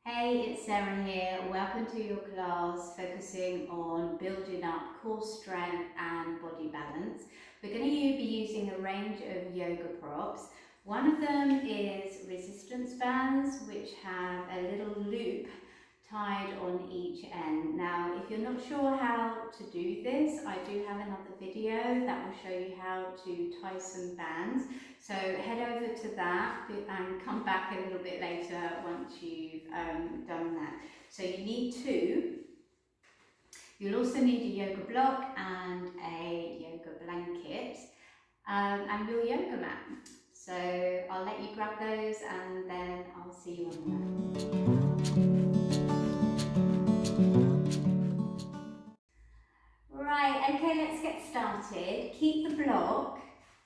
Hey, it's Sarah here. Welcome to your class focusing on building up core strength and body balance. We're going to be using a range of yoga props. One of them is resistance bands, which have a little loop tied on each end. Now, if you're not sure how to do this, I do have another video that will show you how to tie some bands. So head over to that and come back a little bit later once you've done that. So you need two. You'll also need a yoga block and a yoga blanket and your yoga mat. So I'll let you grab those and then I'll see you on the mat. Right, okay, let's get started. Keep the block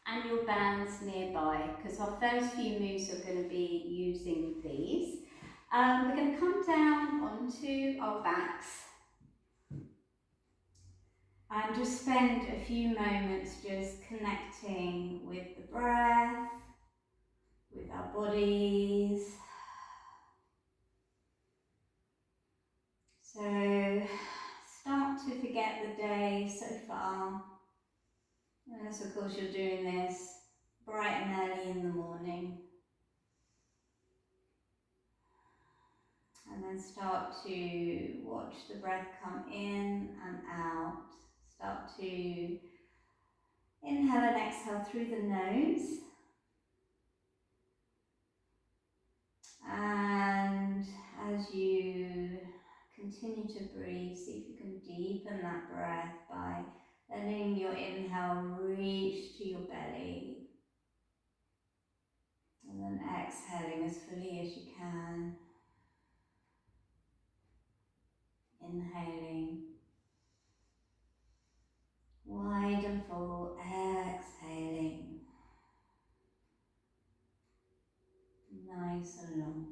and your bands nearby because our first few moves are going to be using these. We're going to come down onto our backs and just spend a few moments just connecting with the breath, with our bodies. So start to forget the day so far, unless of course you're doing this bright and early in the morning. And then start to watch the breath come in and out. Start to inhale and exhale through the nose. And as you continue to breathe, see if you can deepen that breath by letting your inhale reach to your belly. And then exhaling as fully as you can. Inhaling. Wide and full, exhaling. Nice and long.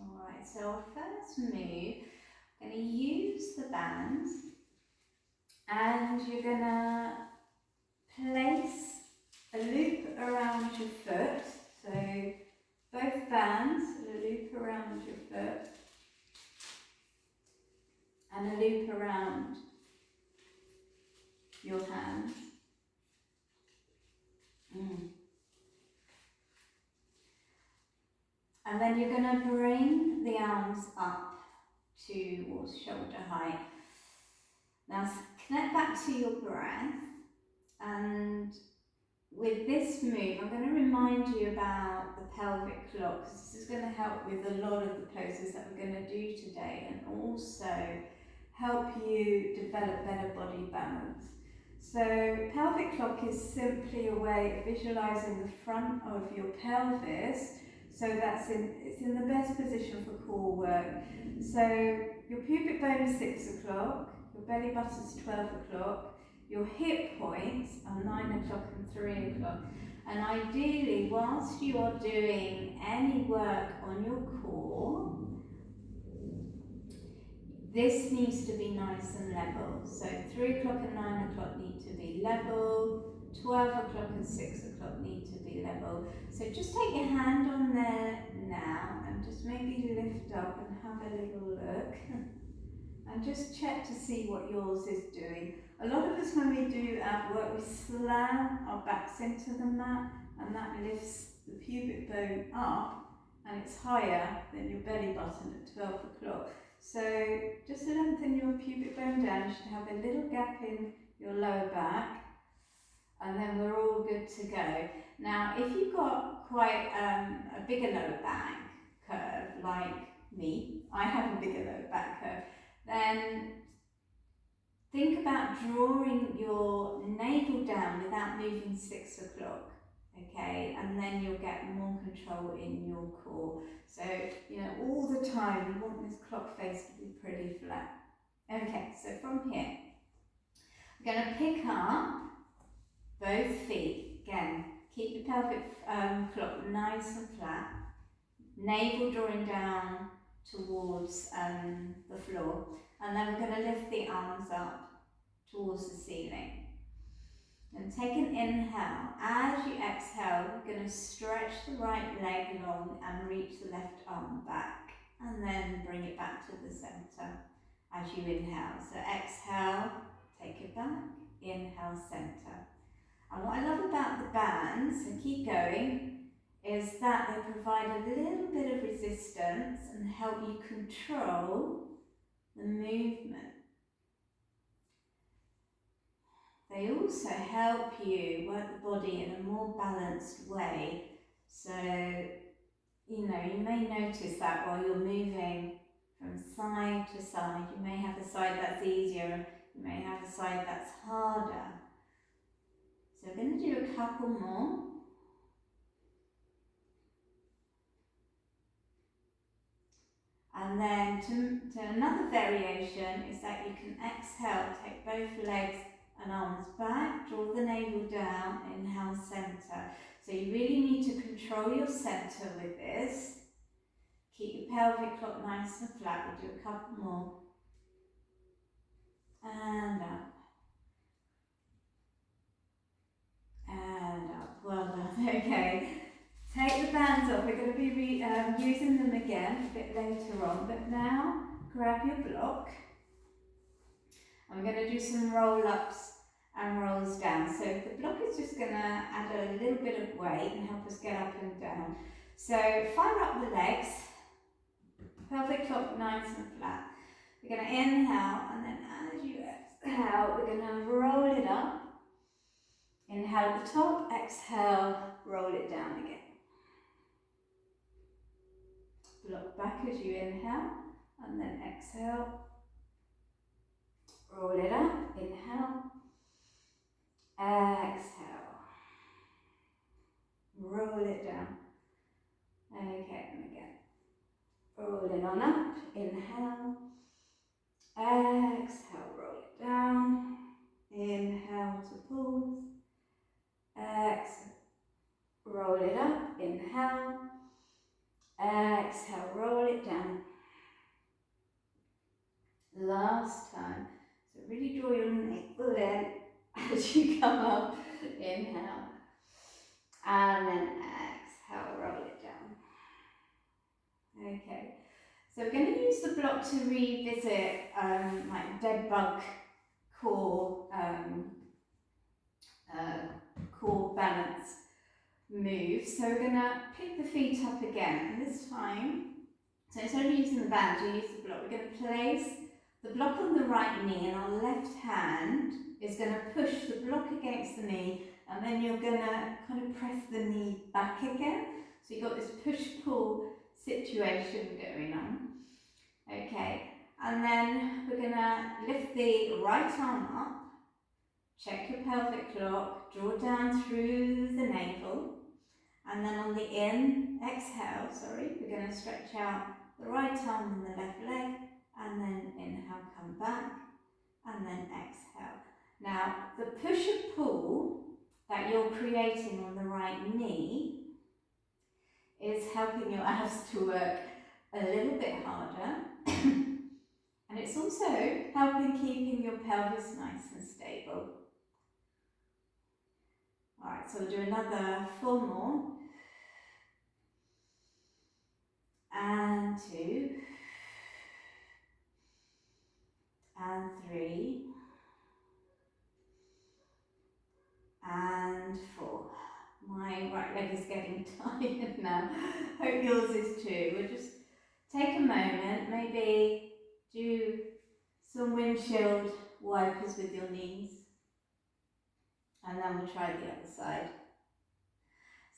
Alright, so our first move, I'm going to use the bands and you're going to place a loop around your foot. So both bands, a loop around your foot and a loop around your hands. And then you're going to bring the arms up towards shoulder height. Now connect back to your breath, and with this move I'm going to remind you about the pelvic floor because this is going to help with a lot of the poses that we're going to do today and also help you develop better body balance. So pelvic clock is simply a way of visualizing the front of your pelvis, so it's in the best position for core work. So your pubic bone is 6 o'clock, your belly button is 12 o'clock, your hip points are 9 o'clock and 3 o'clock. And ideally, whilst you are doing any work on your core, this needs to be nice and level. So 3 o'clock and 9 o'clock need to be level, 12 o'clock and 6 o'clock need to be level. So just take your hand on there now and just maybe lift up and have a little look. And just check to see what yours is doing. A lot of us, when we do ab work, we slam our backs into the mat and that lifts the pubic bone up and it's higher than your belly button at 12 o'clock. So just lengthen your pubic bone down. You should have a little gap in your lower back and then we're all good to go. Now if you've got quite a bigger lower back curve like me, I have a bigger lower back curve, then think about drawing your navel down without moving 6 o'clock, okay? And then you'll get more control in your core. So, you know, all the time you want this clock face to be pretty flat. Okay, so from here, I'm going to pick up both feet. Again, keep the pelvic clock nice and flat. navel drawing down towards the floor, and then we're going to lift the arms up towards the ceiling. And take an inhale. As you exhale, we're going to stretch the right leg long and reach the left arm back, and then bring it back to the center as you inhale. So exhale, take it back, inhale, center. And what I love about the bands, so keep going, is that they provide a little bit of resistance and help you control the movement. They also help you work the body in a more balanced way. So, you may notice that while you're moving from side to side, you may have a side that's easier, you may have a side that's harder. So we're going to do a couple more. And then to another variation is that you can exhale, take both legs and arms back, draw the navel down, inhale, center. So you really need to control your center with this. Keep your pelvic floor nice and flat. We'll do a couple more. And up. And up. Well done. Okay. Take the bands off. We're going to be using them again a bit later on. But now, grab your block. I'm going to do some roll-ups and rolls down. So the block is just going to add a little bit of weight and help us get up and down. So fire up the legs, pelvic floor nice and flat. We're going to inhale, and then as you exhale, we're going to roll it up. Inhale at the top, exhale, roll it down again. Block back as you inhale, and then exhale. Roll it up, inhale, exhale, roll it down. Okay, and again. Roll it on up, inhale, exhale, roll it down, inhale to pause, exhale, roll it up, inhale, exhale, roll it down. Last time. So really draw your navel in as you come up, inhale, and then exhale, roll it down. Okay, so we're going to use the block to revisit like dead bug core, core balance moves. So we're going to pick the feet up again, and this time, so instead of using the band, you use the block. We're going to place the block on the right knee, and our left hand is going to push the block against the knee, and then you're going to kind of press the knee back again. So you've got this push-pull situation going on. Okay, and then we're going to lift the right arm up, check your pelvic floor, draw down through the navel, and then on the exhale, we're going to stretch out the right arm and the left leg, and then inhale, come back, and then exhale. Now, the push and pull that you're creating on the right knee is helping your abs to work a little bit harder, and it's also helping keeping your pelvis nice and stable. Alright, so we'll do another 4 more. And 2. And 3. And 4. My right leg is getting tired now. Hope yours is too. We'll just take a moment, maybe do some windshield wipers with your knees, and then we'll try the other side.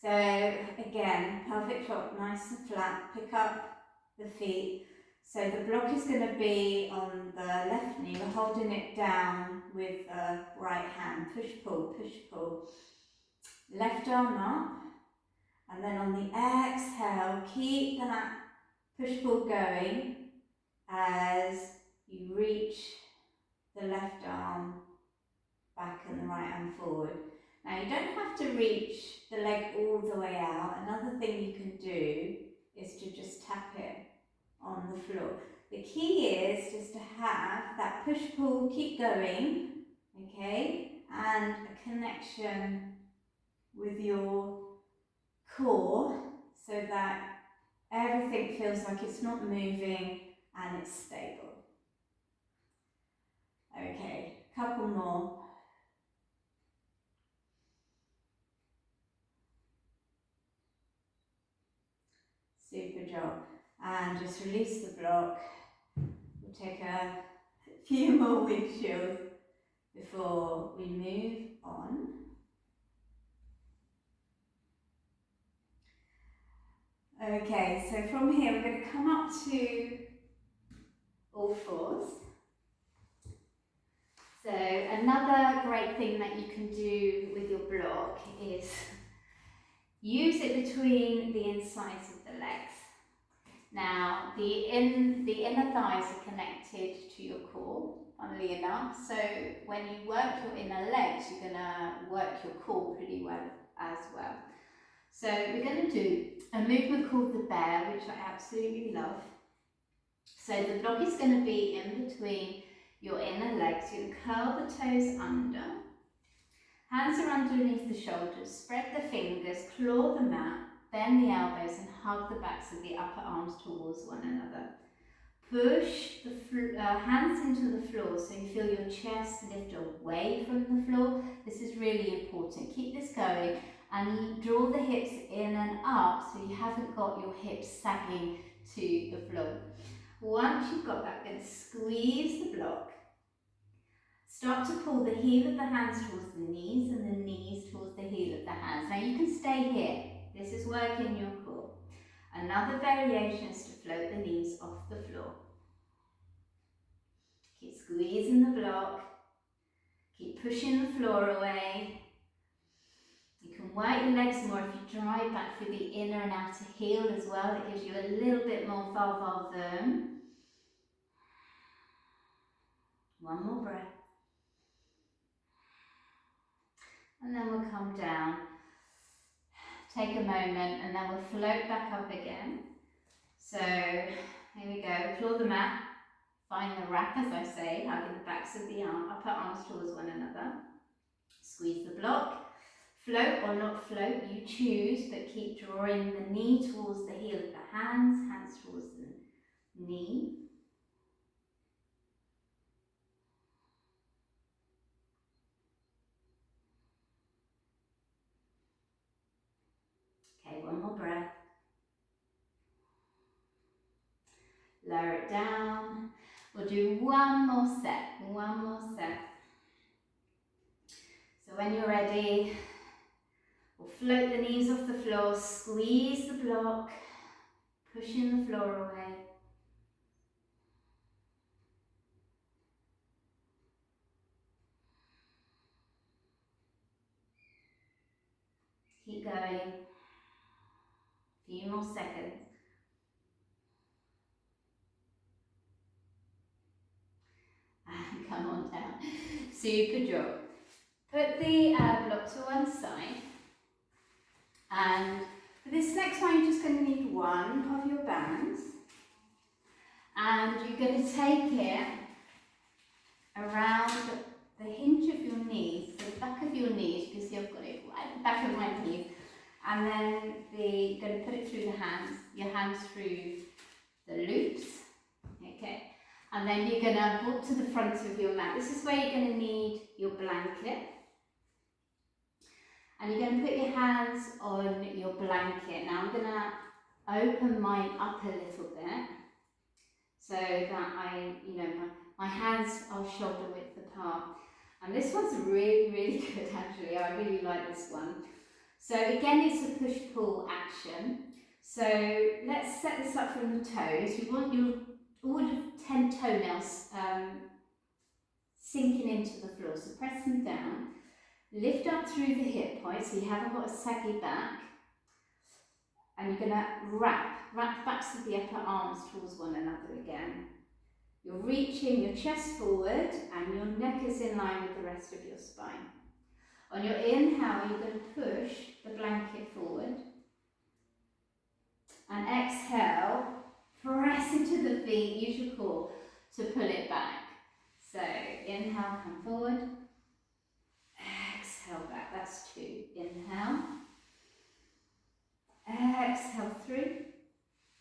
So again, pelvic floor nice and flat, pick up the feet. So the block is going to be on the left knee, we're holding it down with the right hand, push pull, left arm up, and then on the exhale, keep that push pull going as you reach the left arm back and the right hand forward. Now you don't have to reach the leg all the way out. Another thing you can do is to just tap it on the floor. The key is just to have that push-pull, keep going, okay, and a connection with your core so that everything feels like it's not moving and it's stable. Okay, couple more. Super job. And just release the block. We'll take a few more windshields before we move on. Okay, so from here we're going to come up to all fours. So another great thing that you can do with your block is use it between the insides of the legs. Now, the inner thighs are connected to your core, funnily enough, so when you work your inner legs, you're going to work your core pretty well as well. So we're going to do a movement called the bear, which I absolutely love. So the block is going to be in between your inner legs. You're going to curl the toes under. Hands are underneath the shoulders. Spread the fingers, claw the mat, bend the elbows and hug the backs of the upper arms towards one another. Push the hands into the floor so you feel your chest lift away from the floor. This is really important. Keep this going and draw the hips in and up so you haven't got your hips sagging to the floor. Once you've got that, then squeeze the block. Start to pull the heel of the hands towards the knees and the knees towards the heel of the hands. Now you can stay here. This is working your core. Another variation is to float the knees off the floor. Keep squeezing the block. Keep pushing the floor away. You can work your legs more if you drive back through the inner and outer heel as well. It gives you a little bit more valvulum. One more breath. And then we'll come down. Take a moment and then we'll float back up again. So here we go. Claw the mat. Find the rack, as I say, hugging the backs of the upper arms towards one another. Squeeze the block. Float or not float, you choose, but keep drawing the knee towards the heel of the hands, hands towards the knee. Okay, one more breath. Lower it down. We'll do one more set, one more set. So when you're ready, we'll float the knees off the floor, squeeze the block, pushing the floor away. Keep going. A few more seconds. And come on down. Super job. Put the block to one side. And for this next one, you're just going to need one of your bands. And you're going to take it around the hinge of your knees, the back of your knees. You can see I've got it right at the back of my knees. And then you're going to put it through the hands, your hands through the loops. Okay. And then you're going to walk to the front of your mat. This is where you're going to need your blanket. And you're going to put your hands on your blanket. Now I'm going to open mine up a little bit so that my hands are shoulder width apart. And this one's really, really good actually. I really like this one. So again, it's a push-pull action. So let's set this up from the toes. You want all of 10 toenails sinking into the floor. So press them down. Lift up through the hip points so you haven't got a saggy back. And you're going to wrap the backs of the upper arms towards one another again. You're reaching your chest forward and your neck is in line with the rest of your spine. On your inhale, you're going to push the blanket forward. And exhale, press into the feet, use your core to pull it back. So inhale, come forward. Exhale back, that's 2. Inhale. Exhale through.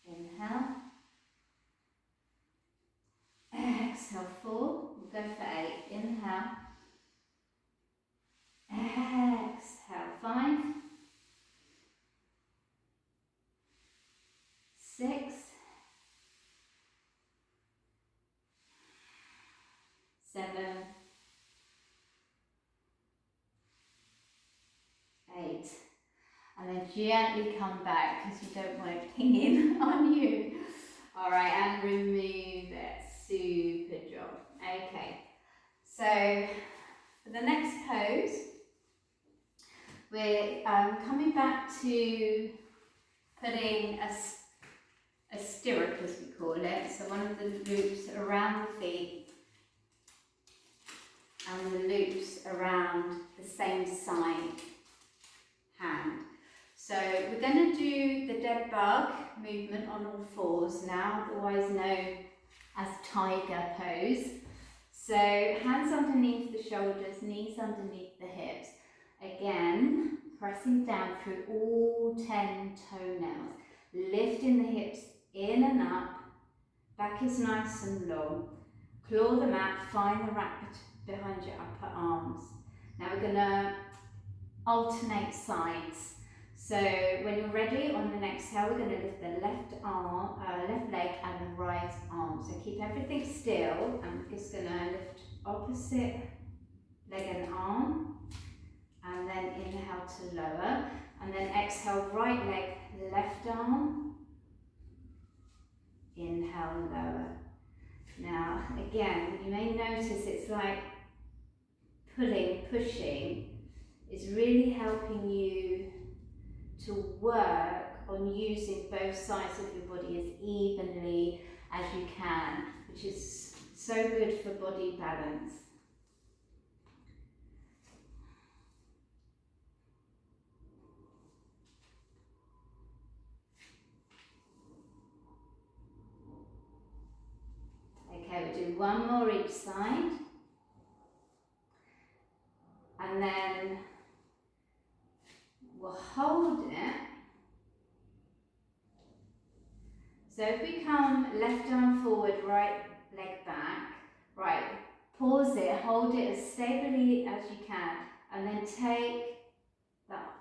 Inhale. Exhale 4. We'll go for 8. Inhale. Exhale 5. 6. 7. 8. And then gently come back because you don't want it pinging on you. Alright, and remove it. Super job. Okay, so for the next pose, we're coming back to putting a stirrup, as we call it. So one of the loops around the feet and the loops around the same side hand. So we're going to do the dead bug movement on all fours now, otherwise known as tiger pose. So hands underneath the shoulders, knees underneath the hips. Again, pressing down through all 10 toenails, lifting the hips in and up, back is nice and long. Claw the mat, find the wrap behind your upper arms. Now we're going to alternate sides. So when you're ready, on the next exhale, we're going to lift the left leg and the right arm. So keep everything still, and we're just going to lift opposite leg and arm, and then inhale to lower, and then exhale right leg, left arm, inhale, lower. Now again, you may notice it's like pulling, pushing is really helping you to work on using both sides of your body as evenly as you can, which is so good for body balance. Okay, we'll do one more each side, and then we'll hold it. So if we come left arm forward, right leg back, right, pause it, hold it as stably as you can, and then take that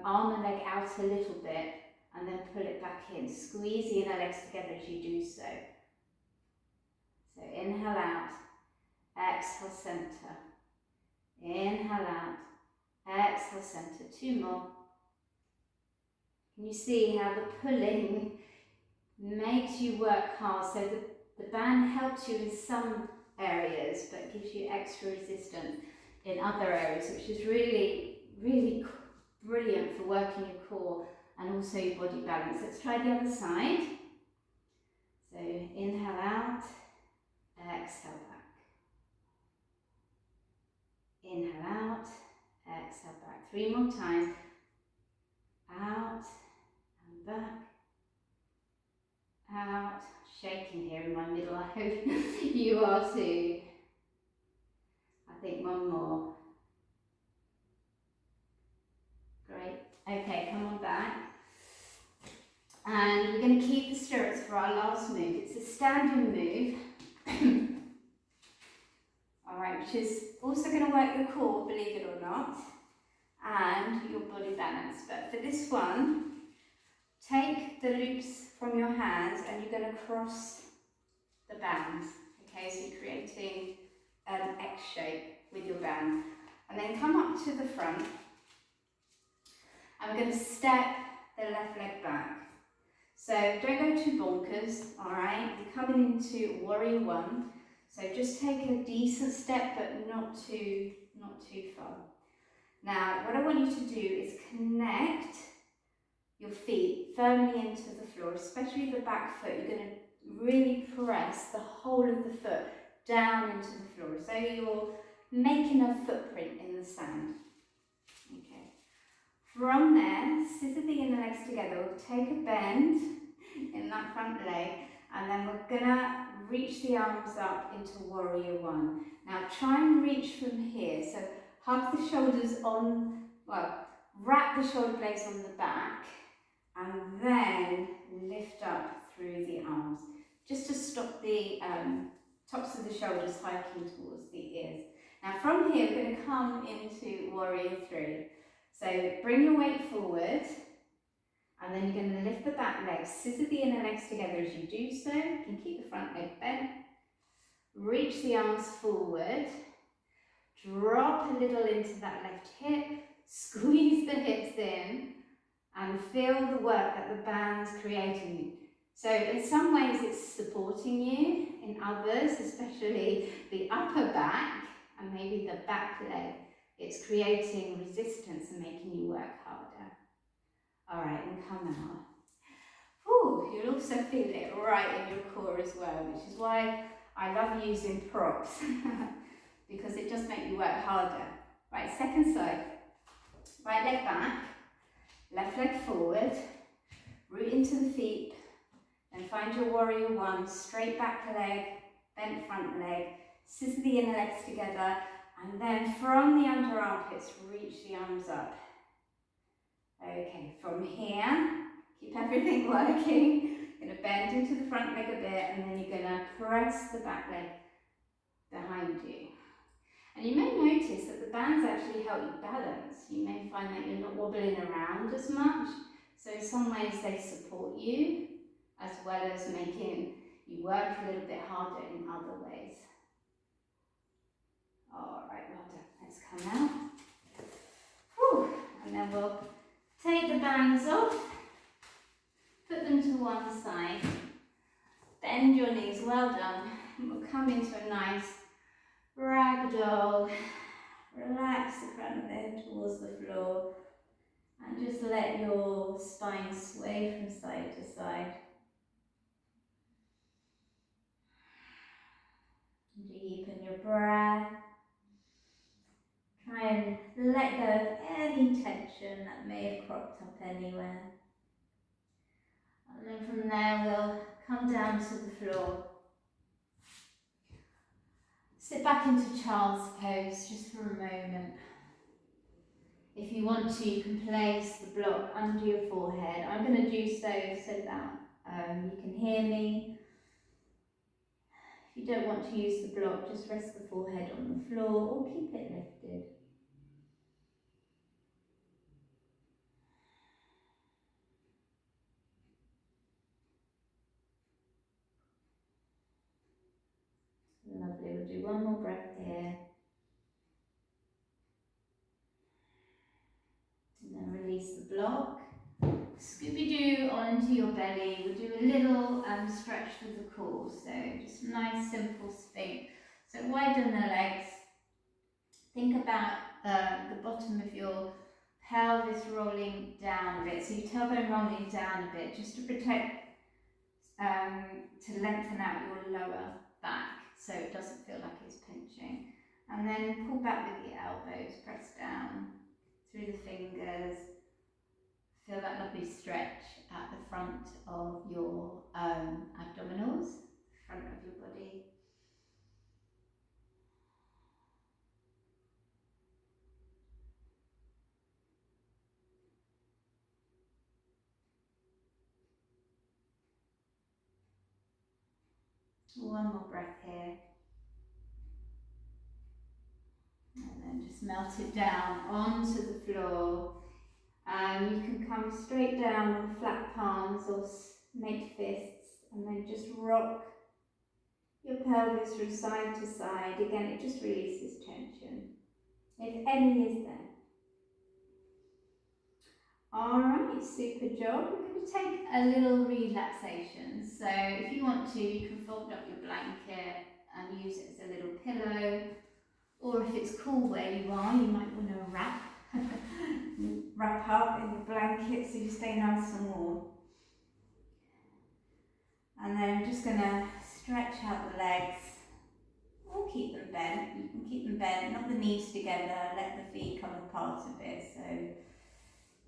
arm and leg out a little bit, and then pull it back in. Squeeze the inner legs together as you do so. So inhale out, exhale center. Inhale out, exhale center. 2 more. Can you see how the pulling makes you work hard? So the band helps you in some areas, but gives you extra resistance in other areas, which is really, really brilliant for working your core and also your body balance. Let's try the other side. So inhale out, exhale back. Inhale out, exhale back. 3 more times. Out and back. Out. Shaking here in my middle. I hope you are too. I think 1 more. Great. Okay, come on back. And we're going to keep the stirrups for our last move. It's a standing move. Alright, which is also going to work your core, believe it or not, and your body balance. But for this one, take the loops from your hands and you're going to cross the bands. Okay, so you're creating an X shape with your band. And then come up to the front. I'm going to step the left leg back. So don't go too bonkers, alright? You're coming into warrior 1. So just take a decent step, but not too far. Now, what I want you to do is connect your feet firmly into the floor, especially the back foot. You're going to really press the whole of the foot down into the floor. So you're making a footprint in the sand. Okay. From there, scissor the inner legs together. We'll take a bend in that front leg, and then we're gonna reach the arms up into warrior one. Now try and reach from here. So hug the shoulders on, well, wrap the shoulder blades on the back, and then lift up through the arms, just to stop the tops of the shoulders hiking towards the ears. Now from here, we're going to come into warrior three. So bring your weight forward, and then you're going to lift the back leg, scissor the inner legs together as you do so. You can keep the front leg bent. Reach the arms forward, drop a little into that left hip, squeeze the hips in, and feel the work that the band's creating. So in some ways it's supporting you, in others, especially the upper back and maybe the back leg, it's creating resistance and making you work harder. All right, and come out. Ooh, you'll also feel it right in your core as well, which is why I love using props, because it does make you work harder. Right, second side. Right leg back, left leg forward, root into the feet, then find your warrior one, straight back leg, bent front leg, scissor the inner legs together, and then from the under armpits, reach the arms up. Okay, from here, keep everything working. You're going to bend into the front leg a bit, and then you're going to press the back leg behind you. And you may notice that the bands actually help you balance. You may find that you're not wobbling around as much. So in some ways they support you, as well as making you work a little bit harder in other ways. All right, well done. Let's come out. Whew. And then we'll take the bands off, put them to one side, bend your knees, well done. And we'll come into a nice ragdoll. Relax the crown of the head towards the floor, and just let your spine sway from side to side. Deepen your breath. Try and let go of any tension that may have cropped up anywhere. And then from there we'll come down to the floor. Sit back into child's pose just for a moment. If you want to, you can place the block under your forehead. I'm going to do so that you can hear me. If you don't want to use the block, just rest the forehead on the floor or keep it lifted. Lovely, we'll do one more breath here. And then release the block. Scooby-Doo onto your belly. We'll do a little stretch with the core. So just a nice simple sphinx. So widen the legs. Think about the bottom of your pelvis rolling down a bit. So your tailbone rolling down a bit, just to protect, to lengthen out your lower back so it doesn't feel like it's pinching. And then pull back with your elbows, press down through the fingers. Feel that lovely stretch at the front of your abdominals, front of your body. One more breath here. And then just melt it down onto the floor. You can come straight down on flat palms or make fists, and then just rock your pelvis from side to side. Again, it just releases tension, if any is there. Alright, super job. We're going to take a little relaxation. So if you want to, you can fold up your blanket and use it as a little pillow. Or if it's cool where you are, you might want to wrap up in the blanket so you stay nice and warm. And then I'm just going to stretch out the legs, or keep them bent. You can keep them bent, not the knees together, let the feet come apart a bit. So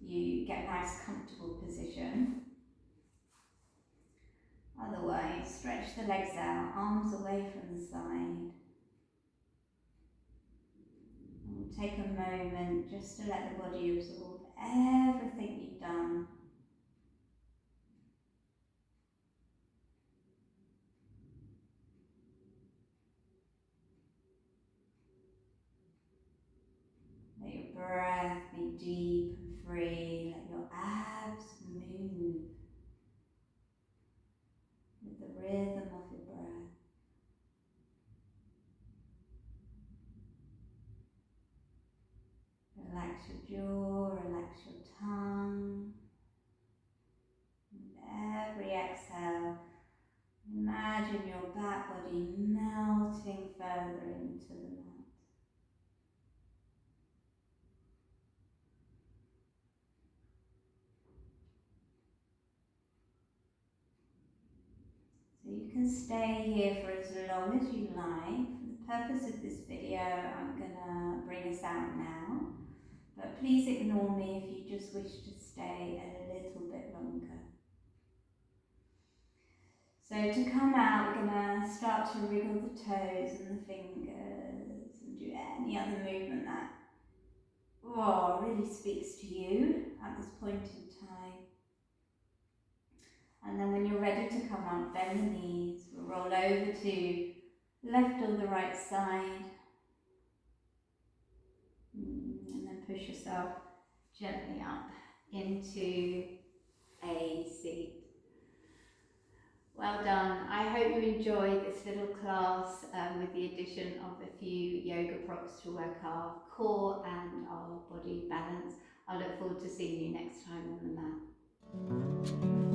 you get a nice comfortable position. Otherwise, stretch the legs out, arms away from the side. And we'll take a moment just to let the body absorb everything you've done. Let your breath be deep and free. Let your abs move with the rhythm of your breath. Relax your jaw, relax your tongue. And every exhale, imagine your back body melting further into the mat. So you can stay here for as long as you like. For the purpose of this video, I'm gonna bring us out now. But please ignore me if you just wish to stay a little bit longer. So to come out, we're gonna start to wriggle the toes and the fingers and do any other movement that really speaks to you at this point in time. And then when you're ready to come up, bend the knees, we'll roll over to left or the right side. And then push yourself gently up into a seat. Well done. I hope you enjoyed this little class with the addition of a few yoga props to work our core and our body balance. I look forward to seeing you next time on the mat.